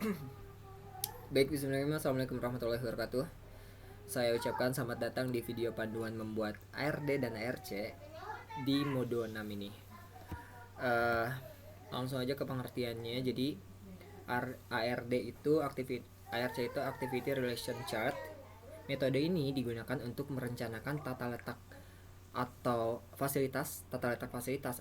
Baik, bismillahirrahmanirrahim. Assalamualaikum warahmatullahi wabarakatuh. Saya ucapkan selamat datang di video panduan membuat ARD dan ARC di mode 6 ini. Eh, Langsung aja ke pengertiannya. Jadi ARD itu ARC itu Activity Relation Chart. Metode ini digunakan untuk merencanakan tata letak fasilitas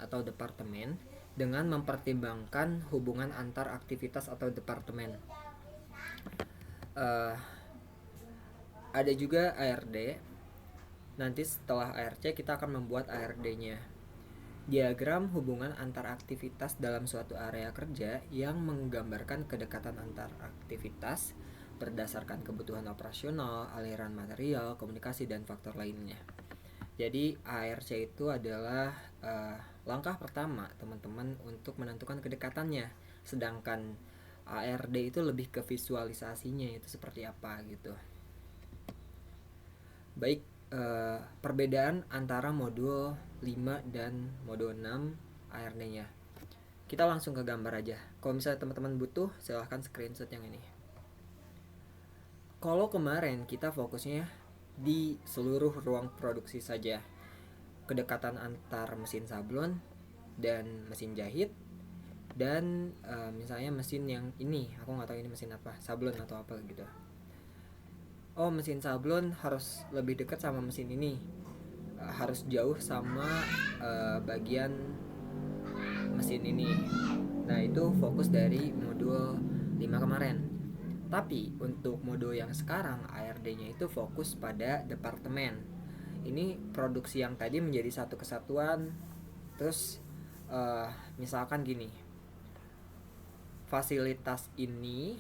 atau departemen dengan mempertimbangkan hubungan antar aktivitas atau departemen. uh, Ada juga ARD. Nanti setelah ARC kita akan membuat ARD-nya. Diagram hubungan antar aktivitas dalam suatu area kerja yang menggambarkan kedekatan antar aktivitas berdasarkan kebutuhan operasional, aliran material, komunikasi, dan faktor lainnya. Jadi ARC itu adalah langkah pertama teman-teman untuk menentukan kedekatannya. Sedangkan ARD itu lebih ke visualisasinya, itu seperti apa gitu. Baik, perbedaan antara modul 5 dan modul 6 ARD-nya. Kita langsung ke gambar aja. Kalau misalnya teman-teman butuh, silahkan screenshot yang ini. Kalau kemarin kita fokusnya di seluruh ruang produksi saja, kedekatan antar mesin sablon dan mesin jahit, dan misalnya mesin yang ini, aku nggak tahu ini mesin apa, sablon atau apa gitu. Oh, mesin sablon harus lebih dekat sama mesin ini, harus jauh sama bagian mesin ini. Nah, itu fokus dari modul 5 kemarin. Tapi untuk modul yang sekarang ARD-nya itu fokus pada departemen. Ini produksi yang tadi menjadi satu kesatuan. Terus misalkan gini, fasilitas ini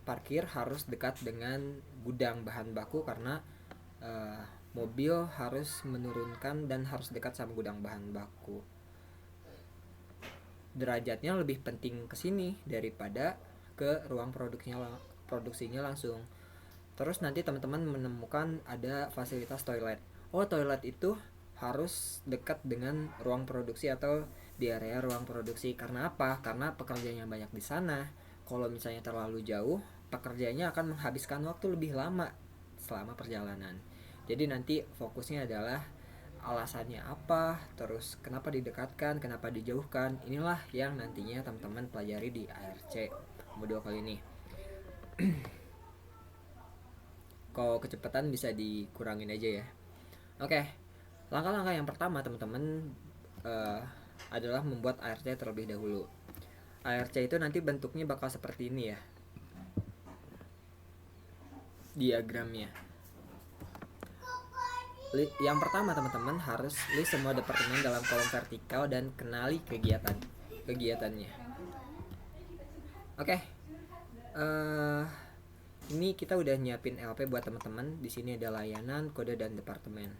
parkir harus dekat dengan gudang bahan baku karena mobil harus menurunkan dan harus dekat sama gudang bahan baku. Derajatnya lebih penting ke sini daripada ke ruang produksinya langsung. Terus nanti teman-teman menemukan ada fasilitas toilet. Oh, toilet itu harus dekat dengan ruang produksi atau di area ruang produksi. Karena apa? Karena pekerjanya banyak di sana. Kalau misalnya terlalu jauh, pekerjanya akan menghabiskan waktu lebih lama selama perjalanan. Jadi nanti fokusnya adalah alasannya apa, terus kenapa didekatkan, kenapa dijauhkan. Inilah yang nantinya teman-teman pelajari di ARC modul kali ini. Kalau kecepatan bisa dikurangin aja ya. Oke, langkah-langkah yang pertama teman-teman adalah membuat ARC terlebih dahulu. ARC itu nanti bentuknya bakal seperti ini ya, diagramnya. Yang pertama teman-teman harus list semua departemen dalam kolom vertikal dan kenali kegiatannya. Oke, ini kita udah nyiapin LP buat teman-teman. Di sini ada layanan, kode, dan departemen.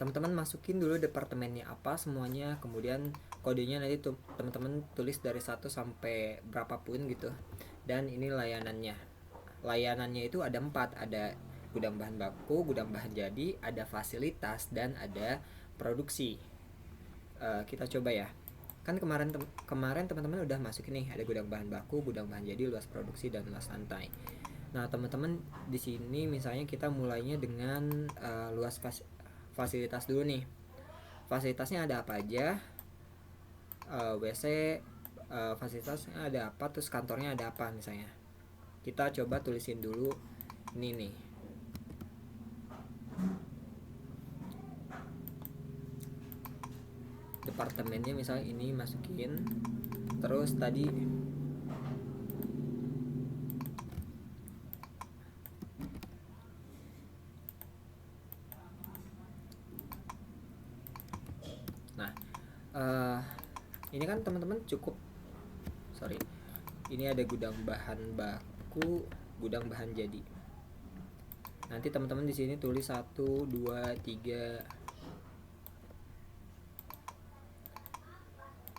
Teman-teman masukin dulu departemennya apa semuanya, kemudian kodenya nanti teman-teman tulis dari 1 sampai berapapun gitu. Dan ini layanannya. Layanannya itu ada 4, ada gudang bahan baku, gudang bahan jadi, ada fasilitas, dan ada produksi. Kita coba ya. Kan kemarin teman-teman udah masuk ini, ada gudang bahan baku, gudang bahan jadi, luas produksi, dan luas lantai. Nah, teman-teman di sini misalnya kita mulainya dengan luas fasilitas dulu nih. Fasilitasnya ada apa aja? WC, fasilitasnya ada apa, terus kantornya ada apa misalnya. Kita coba tulisin dulu ini nih. Departemennya misalnya ini masukin. Terus tadi ini kan teman-teman cukup, ini ada gudang bahan baku, gudang bahan jadi. Nanti teman-teman di sini tulis 1, 2, 3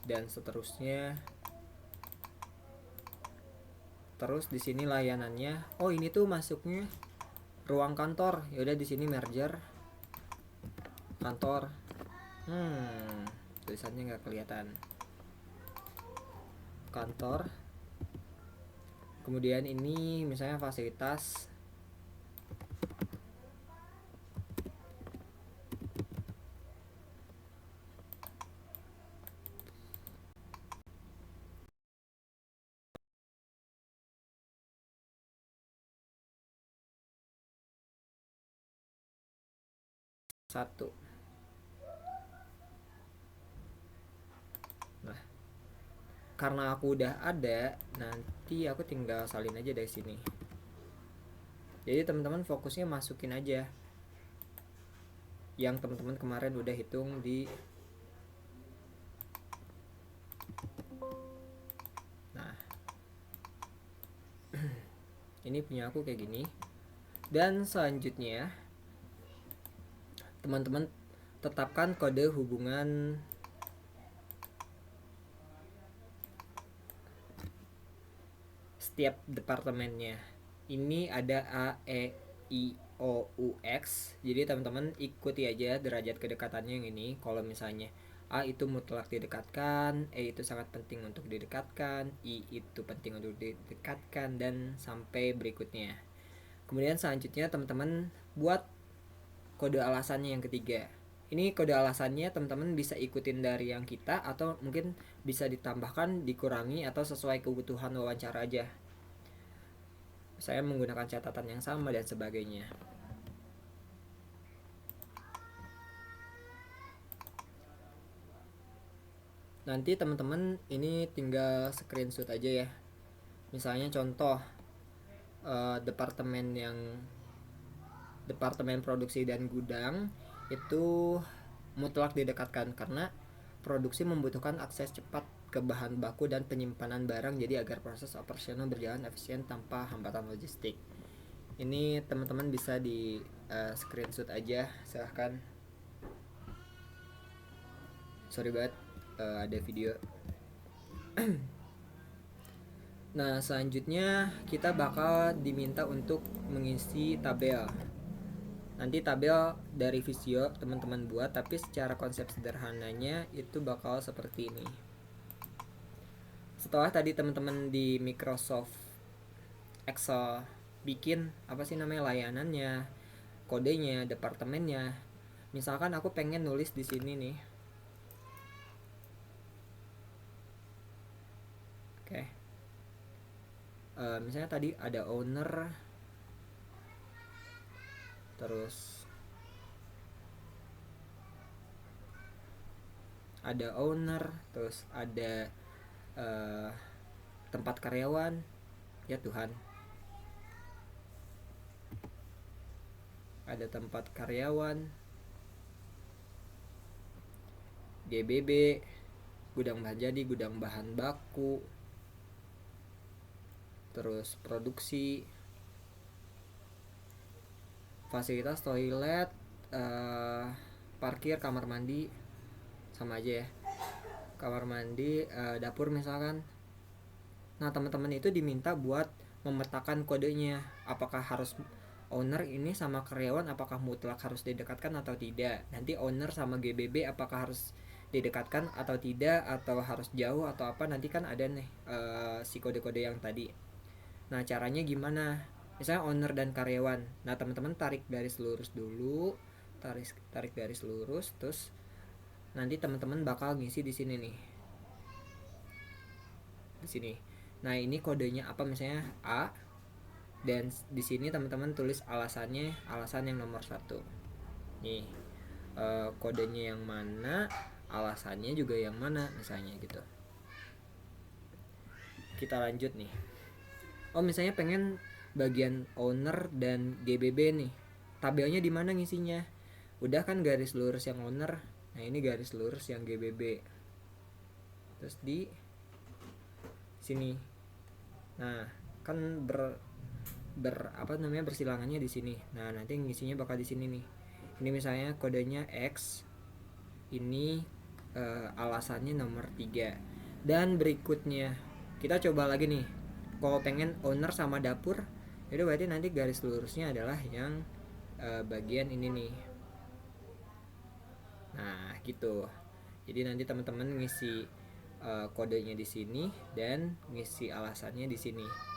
dan seterusnya. Terus di sini layanannya. Oh, ini tuh masuknya ruang kantor. Ya udah di sini merger kantor. Tulisannya nggak kelihatan. Kantor. Kemudian ini misalnya fasilitas satu. Nah, karena aku udah ada, nanti aku tinggal salin aja dari sini. Jadi teman-teman fokusnya masukin aja yang teman-teman kemarin udah hitung di. Nah, ini punya aku kayak gini. Dan selanjutnya teman-teman tetapkan kode hubungan setiap departemennya. Ini ada A, E, I, O, U, X. Jadi teman-teman ikuti aja derajat kedekatannya yang ini. Kalau misalnya A itu mutlak didekatkan, E itu sangat penting untuk didekatkan, I itu penting untuk didekatkan, dan sampai berikutnya. Kemudian selanjutnya teman-teman buat kode alasannya yang ketiga. Ini kode alasannya teman-teman bisa ikutin dari yang kita, atau mungkin bisa ditambahkan, dikurangi, atau sesuai kebutuhan wawancara aja. Saya menggunakan catatan yang sama dan sebagainya. Nanti teman-teman ini tinggal screenshot aja ya. Misalnya contoh departemen produksi dan gudang itu mutlak didekatkan karena produksi membutuhkan akses cepat ke bahan baku dan penyimpanan barang, jadi agar proses operasional berjalan efisien tanpa hambatan logistik. Ini teman-teman bisa di screenshot aja, silahkan. Sorry banget ada video. Nah, selanjutnya kita bakal diminta untuk mengisi tabel. Nanti tabel dari Visio teman-teman buat, tapi secara konsep sederhananya itu bakal seperti ini. Setelah tadi teman-teman di Microsoft Excel bikin apa sih namanya layanannya, kodenya, departemennya. Misalkan aku pengen nulis di sini nih. Oke. Misalnya tadi ada owner, terus terus ada tempat karyawan, ya Tuhan, ada tempat karyawan, GBB, gudang bahan jadi, gudang bahan baku, terus produksi, fasilitas toilet, parkir, kamar mandi, sama aja ya, kamar mandi, dapur misalkan. Nah, teman-teman itu diminta buat memetakan kodenya, apakah harus owner ini sama karyawan apakah mutlak harus didekatkan atau tidak. Nanti owner sama GBB apakah harus didekatkan atau tidak, atau harus jauh atau apa, nanti kan ada nih si kode-kode yang tadi. Nah, caranya gimana? Misalnya owner dan karyawan. Nah, teman-teman tarik garis lurus dulu, tarik garis lurus, terus nanti teman-teman bakal ngisi di sini nih, di sini. Nah, ini kodenya apa, misalnya A, dan di sini teman-teman tulis alasannya, alasan yang nomor 1 nih, kodenya yang mana, alasannya juga yang mana, misalnya gitu. Kita lanjut nih. Oh, misalnya pengen bagian owner dan GBB nih, tabelnya di mana ngisinya? Udah kan garis lurus yang owner, nah ini garis lurus yang GBB, terus di sini. Nah, kan bersilangannya di sini. Nah, nanti ngisinya bakal di sini nih. Ini misalnya kodenya X, ini alasannya nomor 3. Dan berikutnya kita coba lagi nih, kalau pengen owner sama dapur, itu berarti nanti garis lurusnya adalah yang bagian ini nih. Nah, gitu. Jadi nanti teman-teman ngisi kodenya di sini dan ngisi alasannya di sini.